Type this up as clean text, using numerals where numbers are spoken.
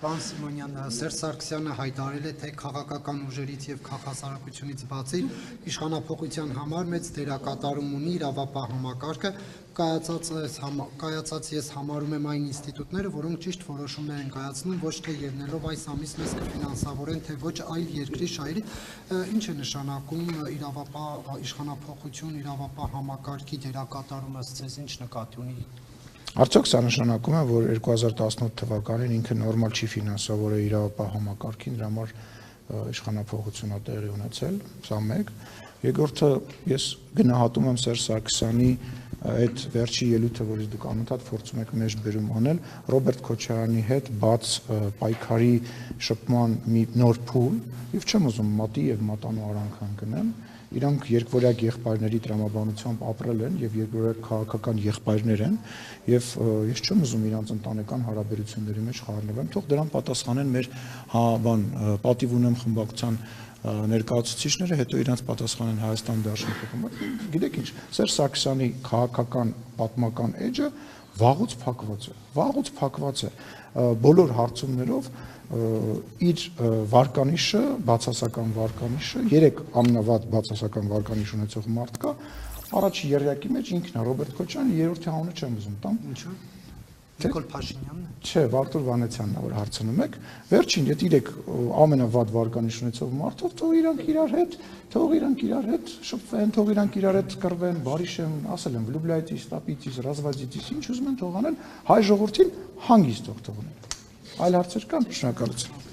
Պարոն Սիմոնյան, Սերժ Սարգսյանը հայտարարել է, թե քաղաքական ուժերից եւ քաղաքասարակությունից բացի իշխանափոխության համար մեծ դերակատարում ունի իրավապահ համակարգը, կայացած ես համարում եմ այն ինստիտուտները, որոնք ճիշտ որոշումներ են կայացնում, ոչ թե ելնելով այս ամիս մեզ կֆինանսավորեն, թե ոչ այլ երկրի շահերի, ինչ է նշանակում իրավապահ իշխանափոխություն, իրավապահ համակարգի դերակատարումը, ցեզ ինչ նկատի ունի։ Արդյոք սա նշանակում է, որ 2018 թվականին ինքը նորմալ չի ֆինանսավորել իրավապահ համակարգին, դրա համար իշխանափոխություն է տեղի ունեցել, սա մեկ։ Երկրորդը, ես գնահատում եմ Սերժ Սարգսյանի այդ վերջի ելույթը, որից դուք անընդհատ փորձում եք մեջ բերում անել, Ռոբերտ Քոչարյանի հետ բաց պայքարի շփման մի նոր փուլ, եւ չեմ ուզում մատի եւ մատանու արանքան գնեմ, իրանք երկվորյակ եղբայրների տրամաբանությամբ ապրել են եւ երկվորյակ քաղաքական եղբայրներ են եւ ես չեմ ուզում իրանց ընտանեկան հարաբերությունների մեջ խառնվեմ, թող դրան պատասխանեն մեր պատիվ ունեմ խմբակցության ներկայացուցիչները, հետո իրանց պատասխանեն Հայաստան Դաշնապահը։ Գիտեք ինչ, Սերժ Սարգսյանի քաղաքական պատմական էջը վաղուց փակված է բոլոր հարցումներով իր վարկանիշը, բացասական վարկանիշը, 3 ամնավատ բացասական վարկանիշ ունեցող մարդ կա, առաջի երյակի մեջ ինքն է Ռոբերտ Քոչարյանը, երրորդի անունը չեմ ուզում տամ։ Ինչու՞։ Նիկոլ Փաշինյանն է։ Չէ, Վարդուր Վանեցյանն է, որ հարցնում եք։ Վերջին, եթե 3 ամենավատ վարկանիշ ունեցող մարդով, թող իրանք իրար հետ շփվեն, թող իրանք իրար հետ կռվեն, բարիշեմ, ասել եմ, վլուբլայտիս, տապիտիս, ռազվազիտիս, ինչ ուզում են թող անեն, հայ ժողովրդին հանգիստ թող թողնեն։ Այլ հարցեր կան, շնորհակալություն։